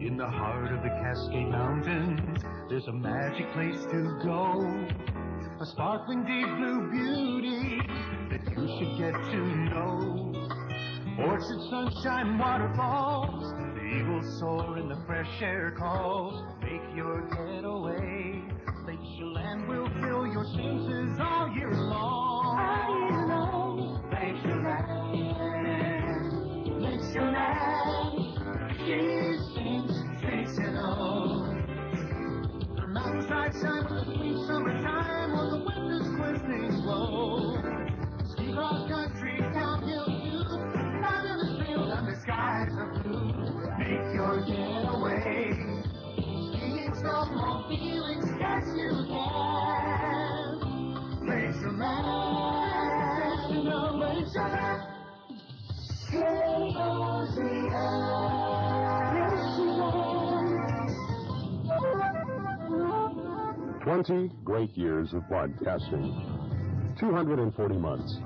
In the heart of the Cascade Mountains, there's a magic place to go. A sparkling deep blue beauty that you should get to know. Orchard, sunshine, waterfalls, the eagles soar and the fresh air calls. Make your getaway. Lake Chelan will fill your senses all year long. All year long. Lake Chelan. Lake Chelan. She sings, drinks and all. The mountainside shine with the sweet summertime while the winter's glistening slow. Ski cross country, downhill too. Not in the field and the skies are blue. Make your getaway. Skiing, snowball feelings, yes you can. Lake Chelan, you know Lake Chelan. KOZI. 20 great years of broadcasting, 240 months,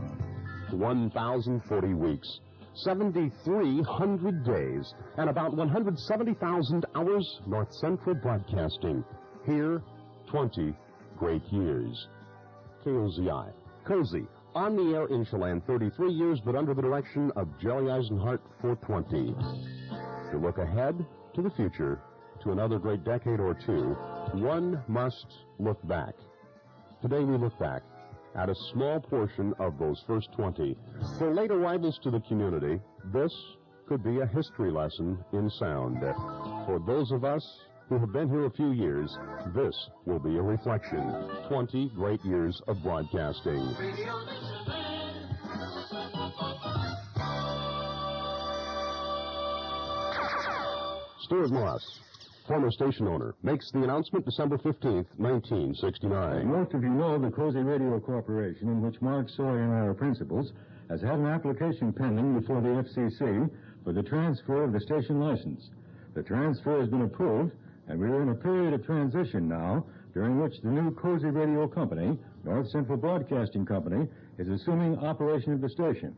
1,040 weeks, 7,300 days, and about 170,000 hours. North Central Broadcasting. Here, 20 great years. KOZI. KOZI. On the air in Chelan, 33 years, but under the direction of Jerry Eisenhart for 20. To look ahead to the future, to another great decade or two, one must look back. Today we look back at a small portion of those first 20. For late arrivals to the community, this could be a history lesson in sound. For those of us who have been here a few years, this will be a reflection. 20 great years of broadcasting. Stuart Moss, former station owner, makes the announcement December 15th, 1969. Most of you know the KOZI Radio Corporation, in which Mark Sawyer and I are principals, has had an application pending before the FCC for the transfer of the station license. The transfer has been approved, and we are in a period of transition now, during which the new KOZI Radio Company, North Central Broadcasting Company, is assuming operation of the station.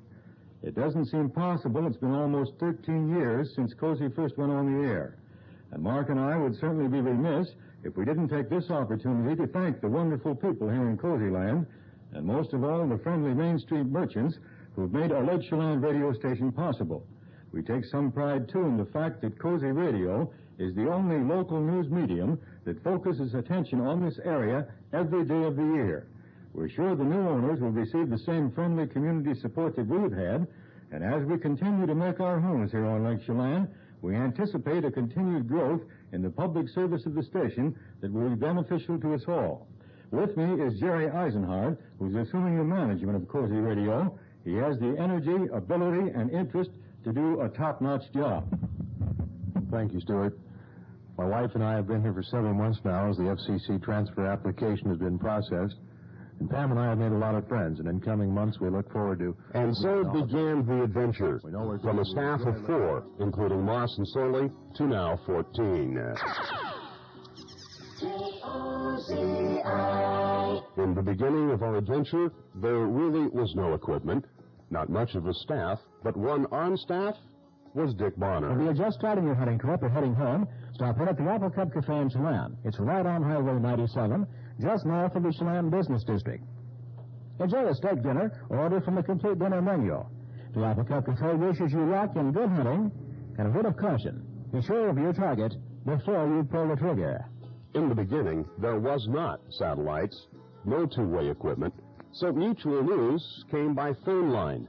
It doesn't seem possible. It's been almost 13 years since KOZI first went on the air. And Mark and I would certainly be remiss if we didn't take this opportunity to thank the wonderful people here in KOZI land, and most of all the friendly Main Street merchants who've made our Lake Chelan radio station possible. We take some pride, too, in the fact that KOZI Radio is the only local news medium that focuses attention on this area every day of the year. We're sure the new owners will receive the same friendly community support that we've had, and as we continue to make our homes here on Lake Chelan, we anticipate a continued growth in the public service of the station that will be beneficial to us all. With me is Jerry Eisenhart, who's assuming the management of KOZI Radio. He has the energy, ability, and interest to do a top-notch job. Thank you, Stuart. My wife and I have been here for several months now as the FCC transfer application has been processed. And Pam and I have made a lot of friends, and in coming months we look forward to... And so began the adventure, from a staff of 4, including Moss and Sorley, to now 14. In the beginning of our adventure, there really was no equipment, not much of a staff, but one on staff was Dick Bonner. If you're just starting your hunting trip or heading home, stop in at the Apple Cup Cafe in Chelan. It's right on Highway 97, just north of the Chelan Business District. Enjoy a steak dinner or order from the complete dinner menu. The Apple Cup Cafe wishes you luck and good hunting and a bit of caution. Be sure of your target before you pull the trigger. In the beginning, there was not satellites, no two-way equipment, so Mutual News came by phone line.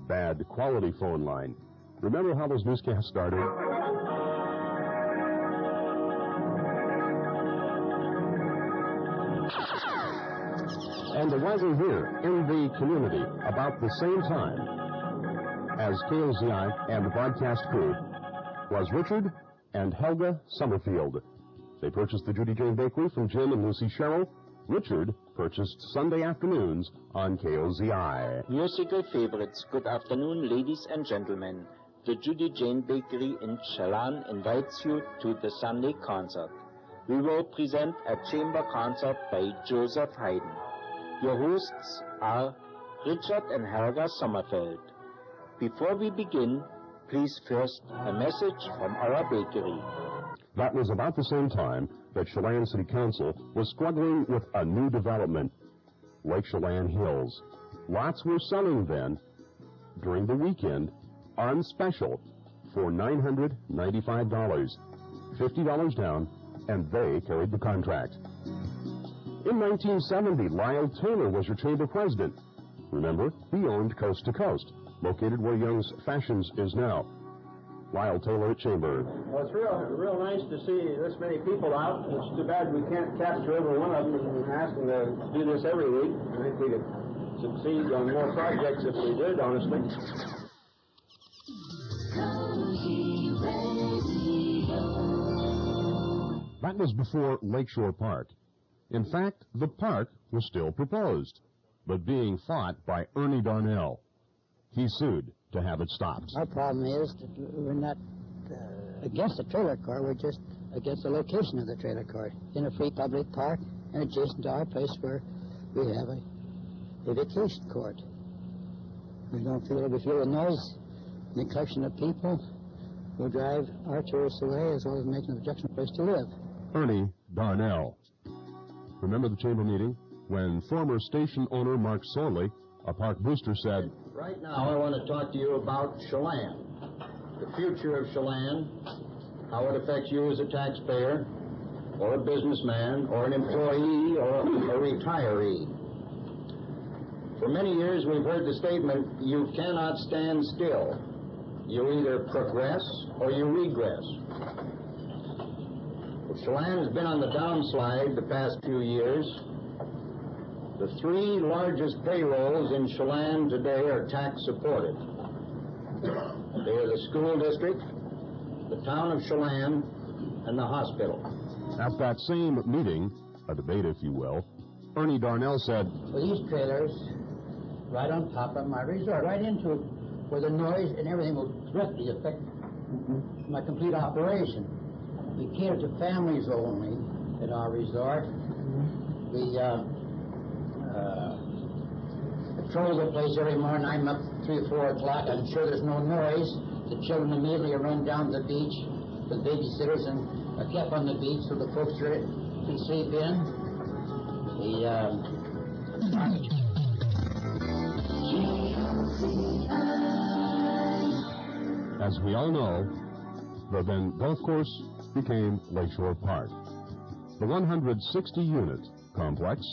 Bad quality phone line. Remember how those newscasts started? And arriving here in the community about the same time as KOZI and the broadcast crew was Richard and Helga Summerfield. They purchased the Judy Jane Bakery from Jim and Lucy Sherrill. Richard purchased Sunday afternoons on KOZI. Musical favorites, good afternoon, ladies and gentlemen. The Judy Jane Bakery in Chelan invites you to the Sunday concert. We will present a chamber concert by Joseph Haydn. Your hosts are Richard and Helga Sommerfeld. Before we begin, Please first, a message from our bakery. That was about the same time that Chelan City Council was struggling with a new development, Lake Chelan Hills. Lots were selling then, during the weekend, on special for $995, $50 down, and they carried the contract. In 1970, Lyle Taylor was your chamber president. Remember, he owned Coast to Coast, located where Young's Fashions is now. Lyle Taylor at Chamber. Well, it's real nice to see this many people out. It's too bad we can't capture every one of them and ask them to do this every week. I think we could succeed on more projects if we did, honestly. That was before Lakeshore Park. In fact, the park was still proposed, but being fought by Ernie Darnell. He sued to have it stopped. Our problem is that we're not against the trailer court, we're just against the location of the trailer court in a free public park and adjacent to our place where we have a vacation court. We don't feel we feel the noise, the collection of people will drive our tourists away as well as make an objectionable place to live. Ernie Darnell. Remember the chamber meeting when former station owner Mark Sorley, a park booster, said, Right now I want to talk to you about Chelan, the future of Chelan, how it affects you as a taxpayer, or a businessman, or an employee, or a retiree. For many years we've heard the statement, you cannot stand still. You either progress or you regress. Well, Chelan has been on the downslide the past few years. The three largest payrolls in Chelan today are tax-supported. They are the school district, the town of Chelan, and the hospital. At that same meeting, a debate if you will, Ernie Darnell said, Well, these trailers, right on top of my resort, right into where the noise and everything will directly affect my complete operation. We cater to families only at our resort. We patrol the place every morning. I'm up 3 or 4 o'clock. I'm sure there's no noise. The children immediately run down to the beach with babysitters and are kept on the beach so the folks can sleep in. As we all know, the then golf course became Lakeshore Park, the 160-unit complex.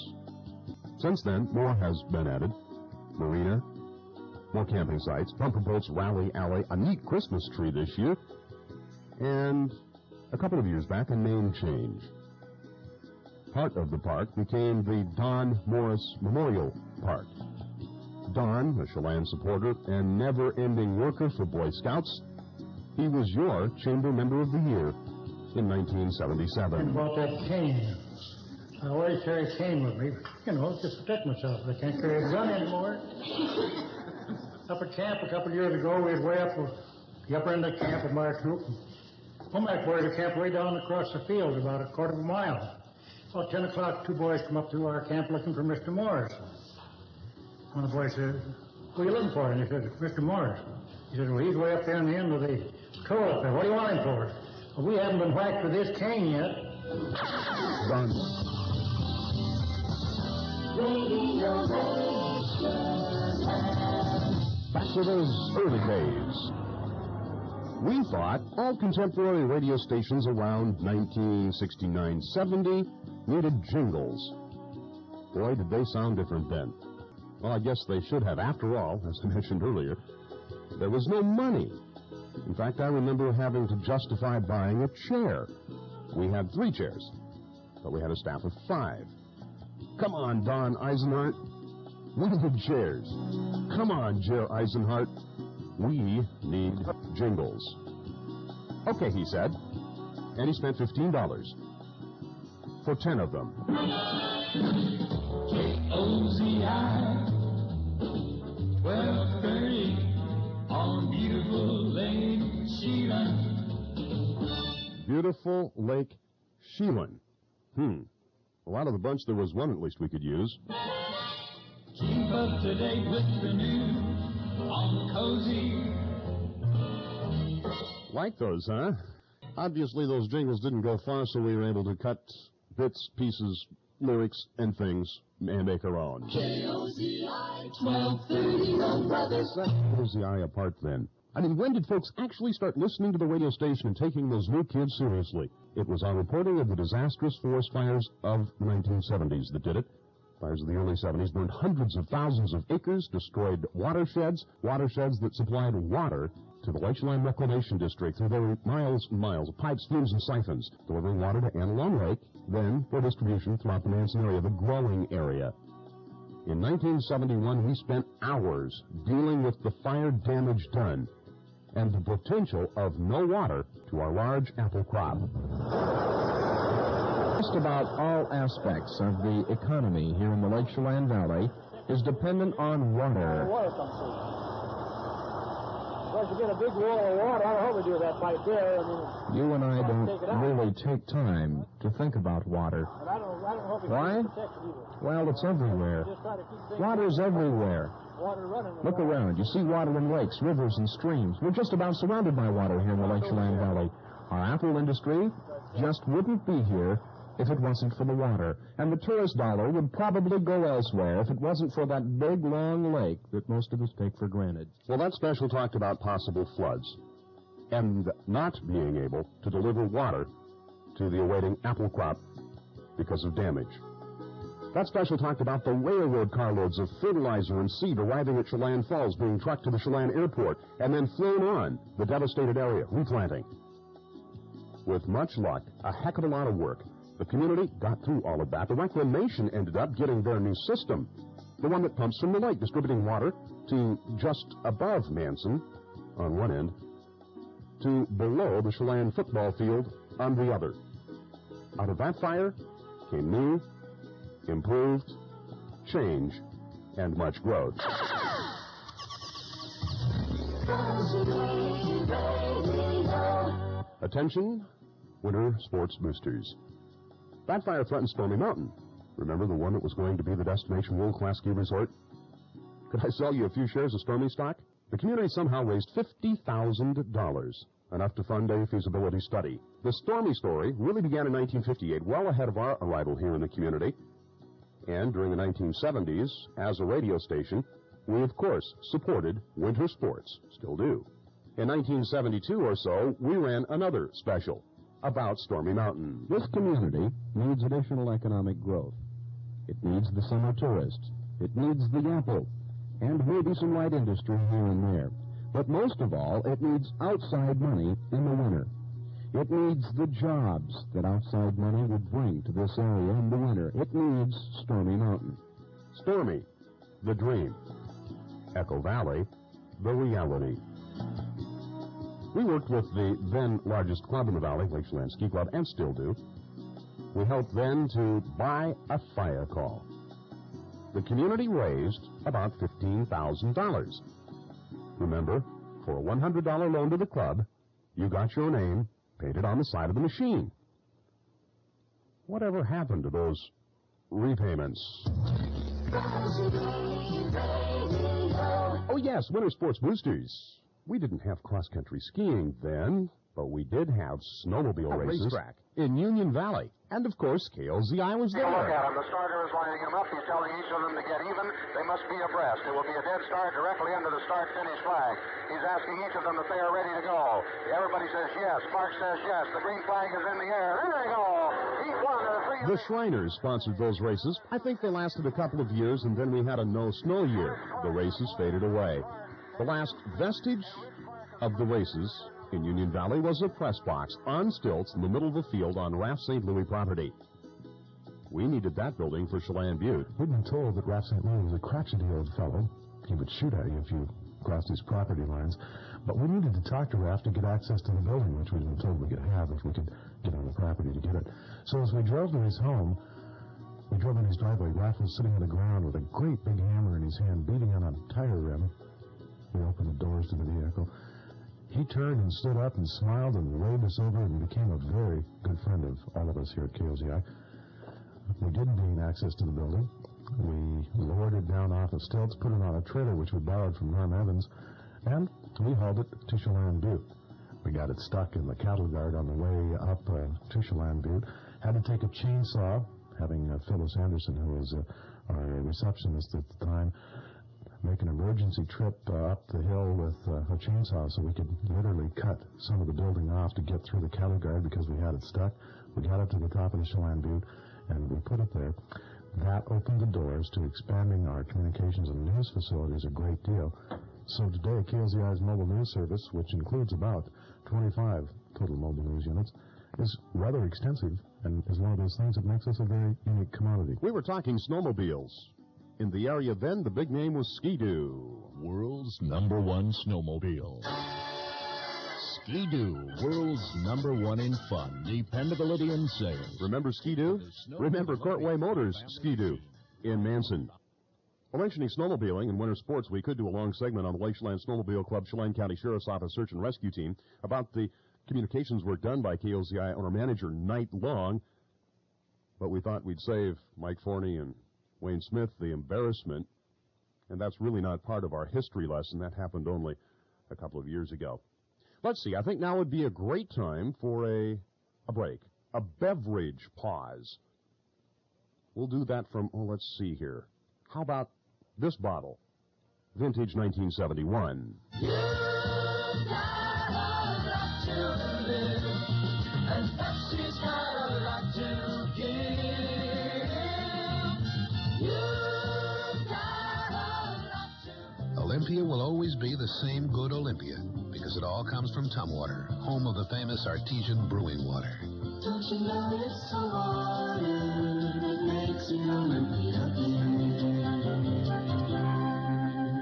Since then, more has been added. Marina, more camping sites, bumper boats, rally alley, a neat Christmas tree this year, and a couple of years back, a name change. Part of the park became the Don Morris Memorial Park. Don, a Chelan supporter and never-ending worker for Boy Scouts, he was your Chamber Member of the Year in 1977. And about that cane. I always carry a cane with me, just to protect myself. I can't carry a gun anymore. Up at camp a couple of years ago, we was way up the upper end of the camp with my troop. Home back where the camp way down across the field, about a quarter of a mile. About 10 o'clock, 2 boys come up to our camp looking for Mr. Morris. One of the boys said, "Who are you looking for?" And he said, "Mr. Morris." He said, "Well, he's way up there on the end of the troll up there. What do you want him for?" "Well, we haven't been whacked with this cane yet." Don. Back to those early days. We thought all contemporary radio stations around 1969-70 needed jingles. Boy, did they sound different then. Well, I guess they should have. After all, as I mentioned earlier, there was no money. In fact, I remember having to justify buying a chair. We had 3 chairs, but we had a staff of 5. Come on, Don Eisenhart. We need chairs. Come on, Jer Eisenhart. We need jingles. Okay, he said, and he spent $15 for 10 of them. KOZI, 1230 on beautiful Lake Chelan. Beautiful Lake Chelan. A lot of the bunch, there was one at least we could use. Keep up to date with the news on KOZI. Like those, huh? Obviously, those jingles didn't go far, so we were able to cut bits, pieces, lyrics, and things, and make our own. KOZI 1230, Old Brothers. Set KOZI apart then. I mean, when did folks actually start listening to the radio station and taking those new kids seriously? It was our reporting of the disastrous forest fires of the 1970s that did it. Fires of the early 70s burned hundreds of thousands of acres, destroyed watersheds that supplied water to the Lake Chelan Reclamation District through their miles and miles of pipes, flumes, and siphons, delivering water to Antelope Lake, then for distribution throughout the Manson area, the growing area. In 1971, we spent hours dealing with the fire damage done and the potential of no water to our large apple crop. Just about all aspects of the economy here in the Lake Chelan Valley is dependent on water. Water comes through. Of course, you get a big wall of water. I hope we do that right there. You and I don't really take time to think about water. And I don't hope it's Why? protected either. Well, it's everywhere. Just try to keep things Water's everywhere. water running. Look around. You see water in lakes, rivers, and streams. We're just about surrounded by water here in the Lake Chelan Valley. Our apple industry just wouldn't be here if it wasn't for the water. And the tourist dollar would probably go elsewhere if it wasn't for that big, long lake that most of us take for granted. Well, that special talked about possible floods and not being able to deliver water to the awaiting apple crop because of damage. That special talked about the railroad carloads of fertilizer and seed arriving at Chelan Falls, being trucked to the Chelan airport, and then flown on the devastated area, replanting. With much luck, a heck of a lot of work, the community got through all of that. The reclamation ended up getting their new system, the one that pumps from the lake, distributing water to just above Manson on one end, to below the Chelan football field on the other. Out of that fire came new, improved, change, and much growth. Attention, winter sports boosters. That fire threatened Stormy Mountain. Remember the one that was going to be the destination world-class ski resort? Could I sell you a few shares of Stormy stock? The community somehow raised $50,000, enough to fund a feasibility study. The Stormy story really began in 1958, well ahead of our arrival here in the community. And during the 1970s, as a radio station, we, of course, supported winter sports. Still do. In 1972 or so, we ran another special about Stormy Mountain. This community needs additional economic growth. It needs the summer tourists. It needs the apple. And maybe some light industry here and there. But most of all, it needs outside money in the winter. It needs the jobs that outside money would bring to this area in the winter. It needs Stormy Mountain. Stormy, the dream. Echo Valley, the reality. We worked with the then largest club in the valley, Lake Chelan Ski Club, and still do. We helped then to buy a fire call. The community raised about $15,000. Remember, for a $100 loan to the club, you got your name painted on the side of the machine. Whatever happened to those repayments? Oh, yes, winter sports boosters. We didn't have cross-country skiing then, but we did have snowmobile races racetrack in Union Valley. And, of course, KOZI was there. Look at him. The starter is lining him up. He's telling each of them to get even. They must be abreast. It will be a dead start directly under the start-finish flag. He's asking each of them if they are ready to go. Everybody says yes. Mark says yes. The green flag is in the air. There they go. Each one of the three. The Shriners sponsored those races. I think they lasted a couple of years, and then we had a no-snow year. The races faded away. The last vestige of the races in Union Valley was a press box on stilts in the middle of the field on Ralph St. Louis property. We needed that building for Chelan Butte. We'd been told that Ralph St. Louis was a crotchety old fellow. He would shoot at you if you crossed his property lines. But we needed to talk to Ralph to get access to the building, which we'd been told we could have if we could get on the property to get it. So as we drove to his home, we drove in his driveway. Ralph was sitting on the ground with a great big hammer in his hand, beating on a tire rim. We opened the doors to the vehicle. He turned and stood up and smiled and waved us over and became a very good friend of all of us here at KOZI. We did gain access to the building. We lowered it down off of stilts, put it on a trailer which we borrowed from Norm Evans, and we hauled it to Chelan Butte. We got it stuck in the cattle guard on the way up to Chelan Butte. Had to take a chainsaw, having Phyllis Anderson, who was our receptionist at the time, make an emergency trip up the hill with a chainsaw so we could literally cut some of the building off to get through the cattle guard because we had it stuck. We got up to the top of the Chelan Butte, and we put it there. That opened the doors to expanding our communications and news facilities a great deal. So today, KOZI's mobile news service, which includes about 25 total mobile news units, is rather extensive and is one of those things that makes us a very unique commodity. We were talking snowmobiles. In the area then, the big name was Ski-Doo. World's #1 snowmobile. Ski-Doo, world's #1 in fun, dependability, and sales. Remember Ski-Doo? Remember Courtway Motors Ski-Doo in Manson. Well, mentioning snowmobiling and winter sports, we could do a long segment on the Lake Chelan Snowmobile Club, Chelan County Sheriff's Office Search and Rescue Team about the communications work done by KOZI owner-manager night long. But we thought we'd save Mike Forney and Wayne Smith the embarrassment, and that's really not part of our history lesson. That happened only a couple of years ago. Let's see, I think now would be a great time for a break, a beverage pause. We'll do that from, let's see here. How about this bottle? Vintage 1971. You got a lot to live, and Pepsi's got a lot to give. You got a lot to. Olympia will always be the same good Olympia because it all comes from Tumwater, home of the famous artesian brewing water. Don't you know it's the water that makes it Olympia?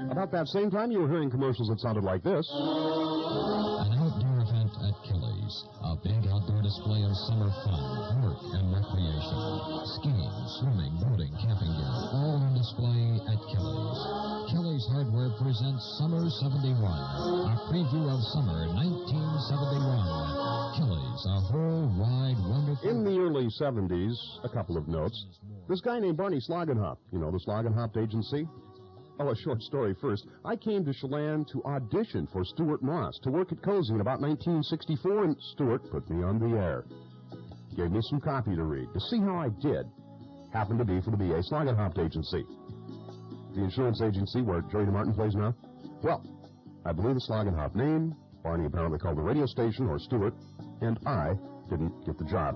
About that same time, you were hearing commercials that sounded like this. An outdoor event at Kelly's. A big outdoor display of summer fun, work, and recreation. Skiing, swimming, boating, camping gear, all on display at Kelly's. Kelly's Hardware presents Summer 71, a preview of summer 1971. Kelly's, a whole wide, wonderful... In the early 70s, a couple of notes. This guy named Barney Slogenhop, you know, the Slogenhop Agency? Oh, a short story first. I came to Chelan to audition for Stuart Moss to work at KOZI in about 1964, and Stuart put me on the air. Gave me some copy to read to see how I did. Happened to be for the BA Slogenhop Agency. The insurance agency where Jerry DeMartin plays now? Well, I believe the Slogenhop name. Barney apparently called the radio station, or Stuart, and I didn't get the job.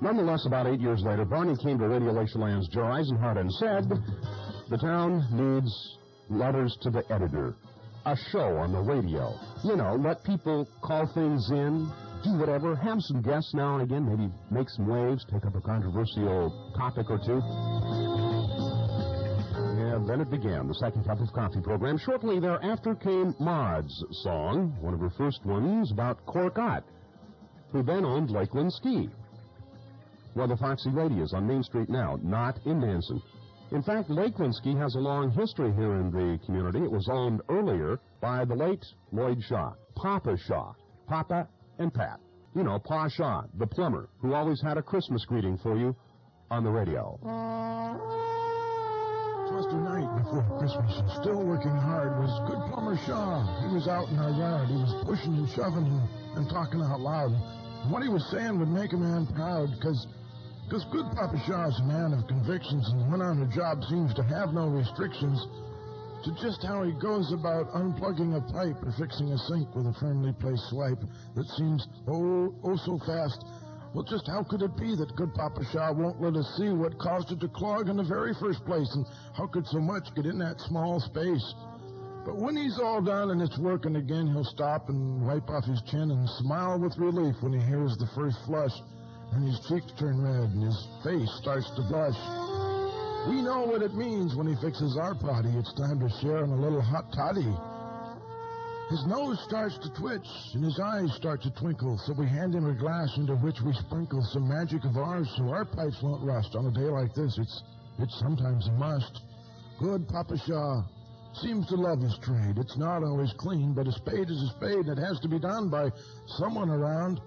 Nonetheless, about 8 years later, Barney came to Radio Lake Chelan's Joe Eisenhart and said, the town needs letters to the editor, a show on the radio. You know, let people call things in, do whatever, have some guests now and again, maybe make some waves, take up a controversial topic or two. Yeah, then it began, the Second Cup of Coffee program. Shortly thereafter came Maud's song, one of her first ones, about Cork Ott, who then owned Lakeland Ski. Well, the Foxy Lady is on Main Street now, not in Manson. In fact, Lakeland Ski has a long history here in the community. It was owned earlier by the late Lloyd Shaw, Papa Shaw, Papa and Pat. You know, Pa Shaw, the plumber, who always had a Christmas greeting for you on the radio. Just a night before Christmas and still working hard was good plumber Shaw. He was out in our yard. He was pushing and shoving and talking out loud. And what he was saying would make a man proud because good Papa Shaw is a man of convictions, and when on a job seems to have no restrictions to just how he goes about unplugging a pipe or fixing a sink with a firmly placed swipe that seems oh so fast. Well, just how could it be that good Papa Shaw won't let us see what caused it to clog in the very first place, and how could so much get in that small space? But when he's all done and it's working again, he'll stop and wipe off his chin and smile with relief when he hears the first flush. And his cheeks turn red, and his face starts to blush. We know what it means when he fixes our potty. It's time to share in a little hot toddy. His nose starts to twitch, and his eyes start to twinkle, so we hand him a glass into which we sprinkle some magic of ours so our pipes won't rust. On a day like this, it's sometimes a must. Good Papa Shaw seems to love his trade. It's not always clean, but a spade is a spade, and it has to be done by someone around.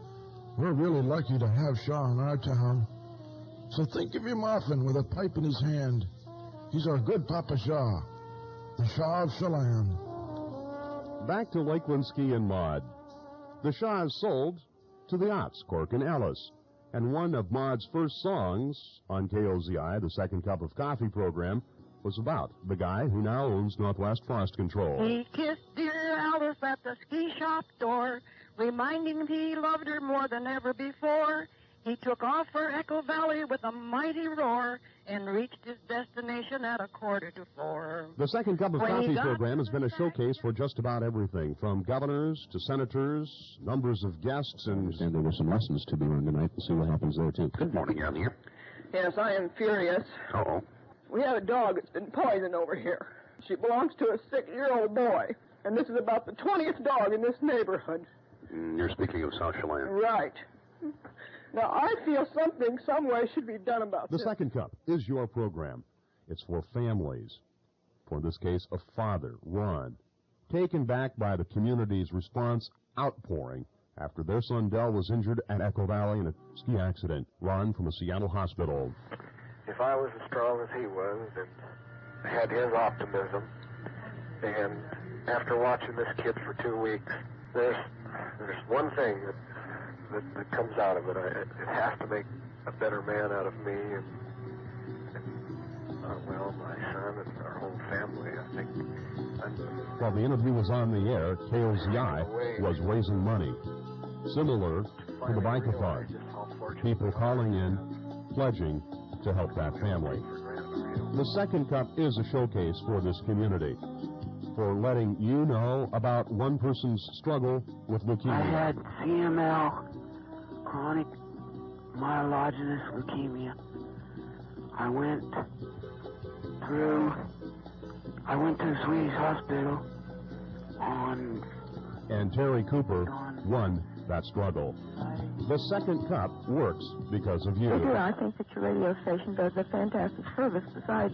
We're really lucky to have Shaw in our town. So think of him often with a pipe in his hand. He's our good Papa Shaw, the Shaw of Chelan. Back to Lakeland Ski and Maud. The Shaw is sold to the Otts, Cork and Ellis. And one of Maud's first songs on KOZI, the Second Cup of Coffee program, was about the guy who now owns Northwest Frost Control. He kissed dear Alice at the ski shop door, reminding him he loved her more than ever before. He took off for Echo Valley with a mighty roar and reached his destination at 4:45. The Second Cup of Coffee program has been a showcase for just about everything, from governors to senators, numbers of guests, and there were some lessons to be learned tonight. We'll see what happens there, too. Good morning, young here. Yes, I am furious. Uh-oh. We have a dog that's been poisoned over here. She belongs to a 6-year-old boy, and this is about the 20th dog in this neighborhood. You're speaking of South Chelan. Right. Now, I feel something, some way should be done about The this. Second Cup is your program. It's for families. For this case, a father, Ron, taken back by the community's response outpouring after their son Dell was injured at Echo Valley in a ski accident. Ron from a Seattle hospital. If I was as strong as he was and had his optimism, and after watching this kid for 2 weeks, there's one thing that comes out of it. It has to make a better man out of me and well, my son and our whole family. I think. While the interview was on the air, KOZI was raising money, similar to the Bike-a-thon. People calling in, pledging to help that family. The Second Cup is a showcase for this community, for letting you know about one person's struggle with leukemia. I had CML, chronic myelogenous leukemia. I went to the Swedish hospital on... And Terry Cooper won that struggle. The Second Cup works because of you. They do. I think that your radio station does a fantastic service besides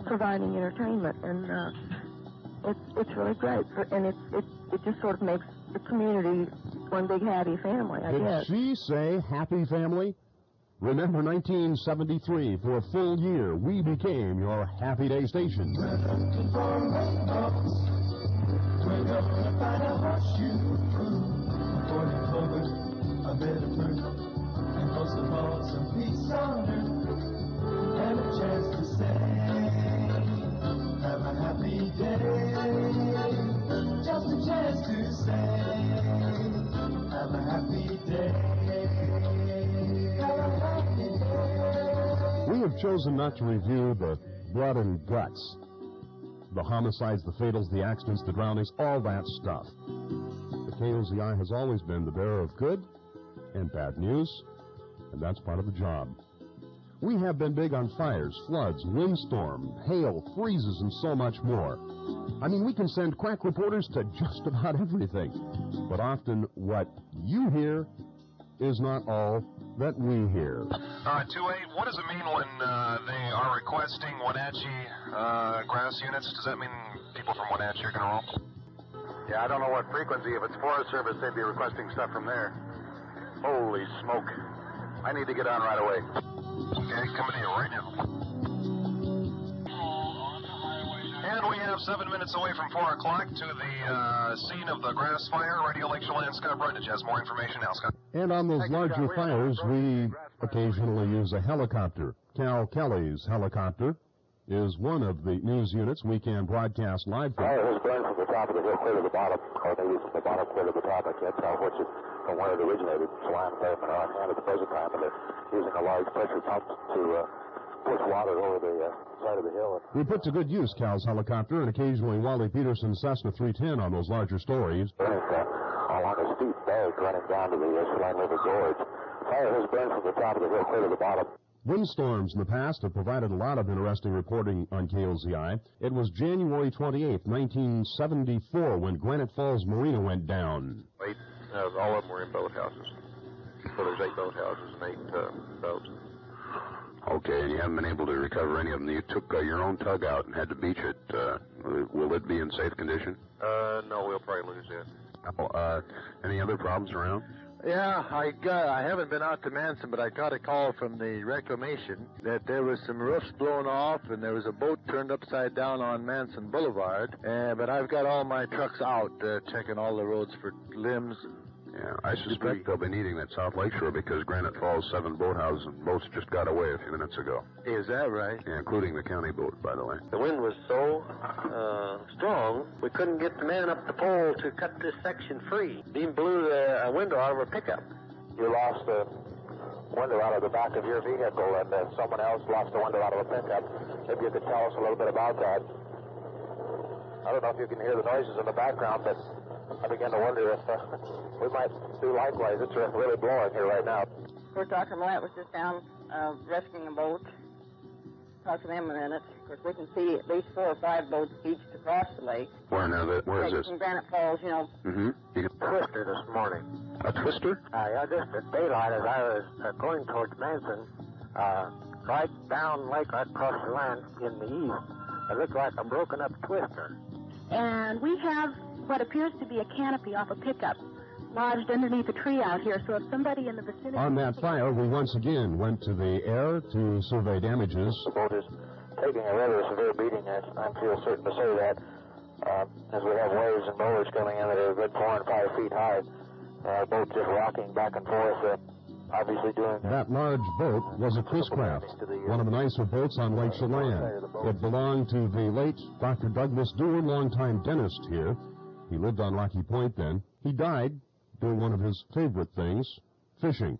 providing entertainment, and it's really great. And it just sort of makes the community one big happy family, I guess. Did she say happy family? Remember 1973, for a full year, we became your Happy Day station. We're looking for rainbows. We're gonna find a horseshoe crew. For the clovers, a bit of fruit, and most of all, some peace on earth, and a chance to say, have a happy day. Just a chance to say, have a happy day. We have chosen not to review the blood and guts, the homicides, the fatals, the accidents, the drownings, all that stuff. The KOZI has always been the bearer of good and bad news, and that's part of the job. We have been big on fires, floods, windstorm, hail, freezes, and so much more. I mean, we can send crack reporters to just about everything, but often what you hear is not all that we hear. 2-8, what does it mean when they are requesting Wenatchee grass units? Does that mean people from Wenatchee are going to roll? Yeah, I don't know what frequency. If it's Forest Service, they'd be requesting stuff from there. Holy smoke. I need to get on right away. Okay, coming to you right now. And we have 7 minutes away from 4 o'clock to the scene of the grass fire. Radio Lake Chelan, Scott Brundage has more information now, Scott. And on those larger fires, we occasionally use a helicopter. Cal Kelly's helicopter is one of the news units we can broadcast live from. Fire has burned from the top of the hill clear to the bottom, or maybe from the bottom clear to the top. I can't tell which from where it originated. Chelan pavement are on hand at the present time, and they're using a large pressure pump to push water over the side of the hill. We put to good use Cal's helicopter and occasionally Wally Peterson's Cessna 310 on those larger stories. Along a steep bank running down to the Chelan River Gorge. Fire has burned from the top of the hill clear to the bottom. Windstorms in the past have provided a lot of interesting reporting on KOZI. It was January 28, 1974, when Granite Falls Marina went down. All of them were in boathouses. So there's 8 boathouses and 8 boats. Okay, and you haven't been able to recover any of them. You took your own tug out and had to beach it. Will it be in safe condition? No, we'll probably lose it. Any other problems around? Yeah, I haven't been out to Manson, but I got a call from the reclamation that there was some roofs blown off and there was a boat turned upside down on Manson Boulevard. But I've got all my trucks out checking all the roads for limbs, Yeah, I suspect they'll be needing that South Lakeshore because Granite Falls 7 boathouses and boats just got away a few minutes ago. Is that right? Yeah, including the county boat, by the way. The wind was so strong, we couldn't get the man up the pole to cut this section free. Beam blew the window out of our pickup. You lost the window out of the back of your vehicle, and someone else lost the window out of a pickup. Maybe you could tell us a little bit about that. I don't know if you can hear the noises in the background, but I begin to wonder if we might do likewise. It's really blowing here right now. Of course, Dr. Millett was just down rescuing a boat. Talk to them a minute. Of course, we can see at least 4 or 5 boats beached across the lake. Where is this? In Granite Falls, you know. Mm-hmm. You can... Twister this morning. A twister? Yeah, just at daylight as I was going towards Manson, right down lake, right across the land in the east. It looked like a broken up twister. And we have what appears to be a canopy off a pickup lodged underneath a tree out here, so if somebody in the vicinity... On that fire, we once again went to the air to survey damages. The boat is taking a rather severe beating, I feel certain to say that, as we have waves and boulders coming in that are a good 4 and 5 feet high. Boat just rocking back and forth, obviously doing... That large boat was a Chris Craft, one of the nicer boats on Lake Chelan. It belonged to the late Dr. Douglas Dewar, longtime dentist here. He lived on Rocky Point then. He died doing one of his favorite things, fishing.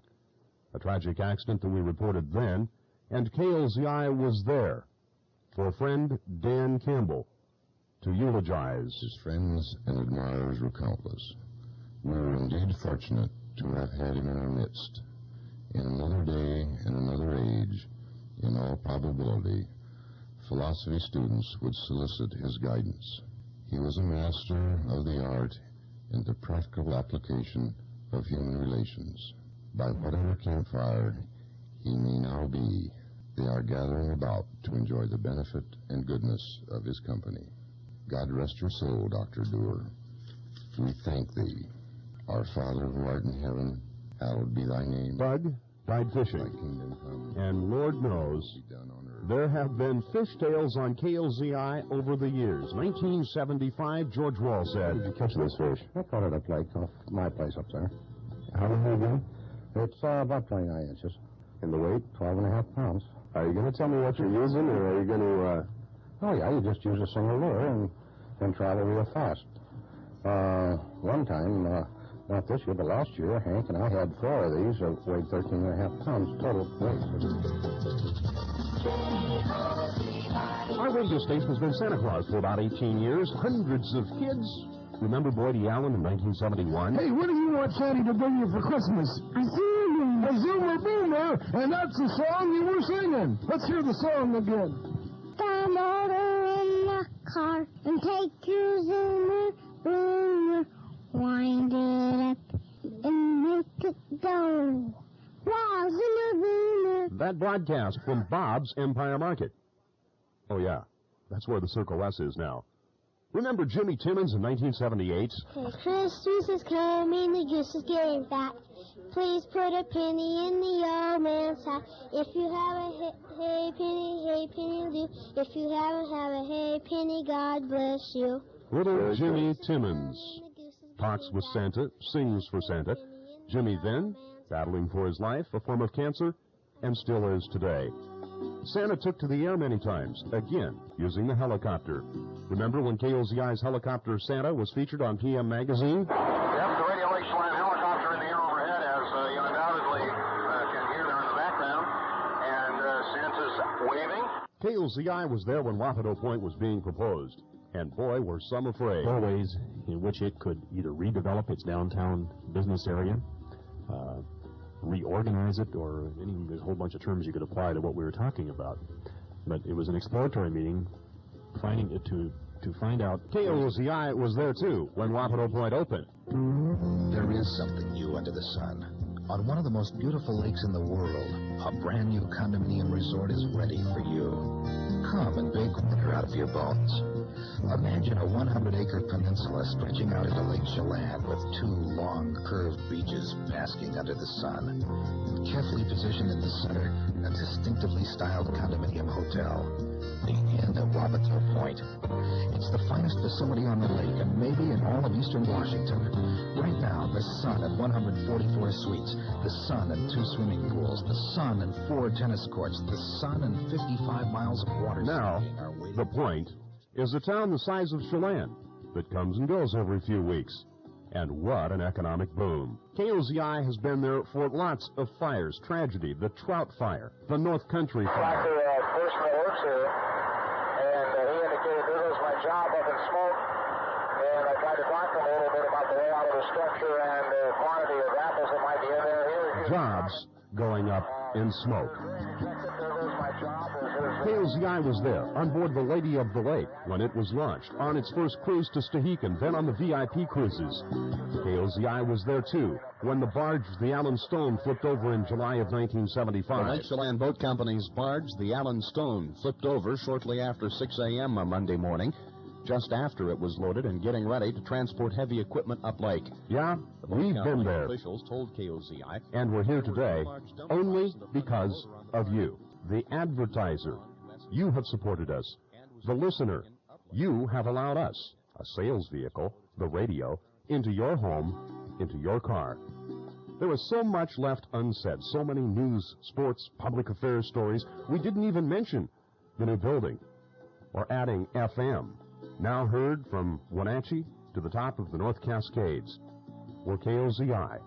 A tragic accident that we reported then, and KOZI was there for friend Dan Campbell to eulogize. His friends and admirers were countless. We were indeed fortunate to have had him in our midst. In another day and another age, in all probability, philosophy students would solicit his guidance. He was a master of the art in the practical application of human relations. By whatever campfire he may now be, they are gathering about to enjoy the benefit and goodness of his company. God rest your soul, Dr. Dewar. We thank thee. Our Father who art in heaven, hallowed be thy name. Bud died fishing. Thy kingdom come. And Lord knows, there have been fishtails on KOZI over the years. 1975, George Wall said, Did you catch this fish? I caught it up lake off my place up there. How many again? It's about 29 inches. And the weight? 12.5 pounds. Are you going to tell me what you're using, or are you going to, Oh, yeah, you just use a single lure and then travel real fast. One time, not this year, but last year, Hank and I had 4 of these that weighed 13.5 pounds total weight. Our radio station has been Santa Claus for about 18 years. Hundreds of kids. Remember Boydie Allen in 1971? Hey, what do you want Sandy to bring you for Christmas? A Zoomer Boomer, and that's the song you were singing. Let's hear the song again. Come over in the car and take your Zoomer Boomer, wind it up and make it go. Wow, Zoomer Boomer. That broadcast from Bob's Empire Market. Oh, yeah. That's where the Circle S is now. Remember Jimmy Timmons in 1978? Christmas is coming, the goose is getting fat. Please put a penny in the old man's hat. If you have a hey penny will do. If you haven't have a hey penny, God bless you. Little Jimmy Timmons talks with Santa, sings for Santa. Jimmy then, battling for his life, a form of cancer, and still is today. Santa took to the air many times, again, using the helicopter. Remember when KOZI's Helicopter Santa was featured on PM Magazine? Yep, the Radio Lake Chelan helicopter in the air overhead, as you undoubtedly can hear there in the background. And Santa's waving. KOZI was there when Wapato Point was being proposed. And boy, were some afraid. There are ways in which it could either redevelop its downtown business area, reorganize it, or there's a whole bunch of terms you could apply to what we were talking about. But it was an exploratory meeting, finding it to find out. KOZI was there too when Wapato Point opened. There is something new under the sun. On one of the most beautiful lakes in the world, a brand new condominium resort is ready for you. Come and bake winter out of your bones. Imagine a 100-acre peninsula stretching out into Lake Chelan with 2 long, curved beaches basking under the sun. Carefully positioned in the center, a distinctively styled condominium hotel. The Inn at Wapato Point. It's the finest facility on the lake and maybe in all of eastern Washington. Right now, the Sun at 144 suites, the Sun and 2 swimming pools, the Sun and 4 tennis courts, the Sun and 55 miles of water. Now, the Point is a town the size of Chelan that comes and goes every few weeks. And what an economic boom. KOZI has been there for lots of fires, tragedy, the Trout Fire, the North Country Fire. Dr. Person that works here, and he indicated there goes my job up in smoke, and I tried to talk to him a little bit about the layout of the structure and the quantity of apples that might be in there. Jobs going up in smoke. KOZI was there on board the Lady of the Lake when it was launched, on its first cruise to Stehekin, then on the VIP cruises. KOZI was there, too, when the barge, the Allen Stone, flipped over in July of 1975. The Lake Chelan Boat Company's barge, the Allen Stone, flipped over shortly after 6 a.m. on Monday morning, just after it was loaded and getting ready to transport heavy equipment up lake. Yeah, we've been there. Officials told KOZI. And we're here today only because of you, the advertiser. You have supported us. The listener. You have allowed us, a sales vehicle, the radio, into your home, into your car. There was so much left unsaid, so many news, sports, public affairs stories. We didn't even mention the new building or adding FM. Now heard from Wenatchee to the top of the North Cascades. We're KOZI.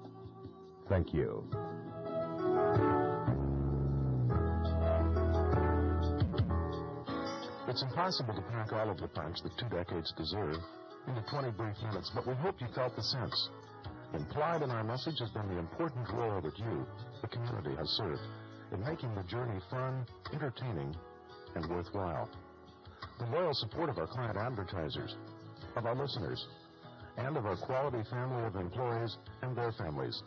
Thank you. It's impossible to pack all of the punch that 2 decades deserve into 20 brief minutes, but we hope you felt the sense. Implied in our message has been the important role that you, the community, has served in making the journey fun, entertaining, and worthwhile. The loyal support of our client advertisers, of our listeners, and of our quality family of employees and their families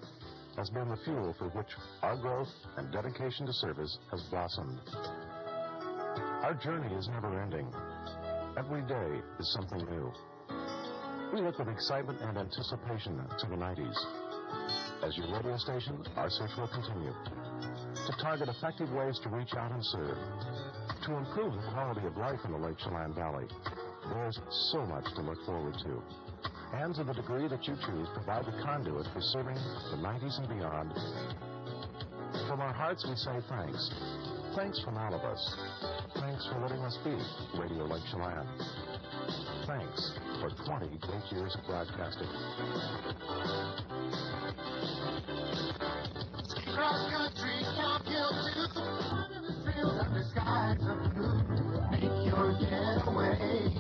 has been the fuel for which our growth and dedication to service has blossomed. Our journey is never ending. Every day is something new. We look with excitement and anticipation to the 90s. As your radio station, our search will continue to target effective ways to reach out and serve, to improve the quality of life in the Lake Chelan Valley. There's so much to look forward to. And to the degree that you choose, provide the conduit for serving the 90s and beyond. From our hearts, we say thanks. Thanks from all of us. Thanks for letting us be Radio Lake Chelan. Thanks for 20 great years of broadcasting. Cross country, downhill too. Under the fields, under skies of blue. Make your getaway.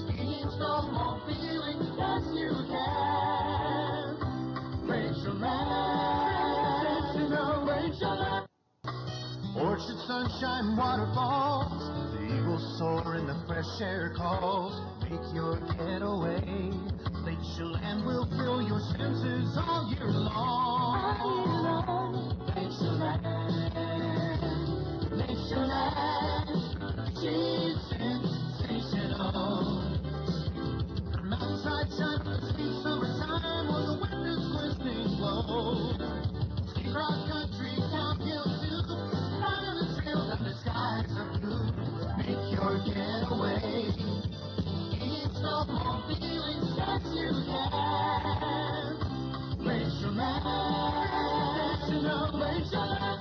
Skiing, snowmobiling, yes you can. Lake Chelan, Lake Chelan. Orchard, sunshine, waterfalls. The eagles soar and the fresh air calls. Make your getaway. Lake Chelan will fill your senses all year long. Lake Chelan, Lake Chelan, she's sensational. The mountainside shine with the sweet summertime while the wind is glistening low. Ski cross country, downhill too. Under the trails and the skies are blue. Make your getaway. Snowmobiling, yes you can. Lake Chelan, Lake Chelan.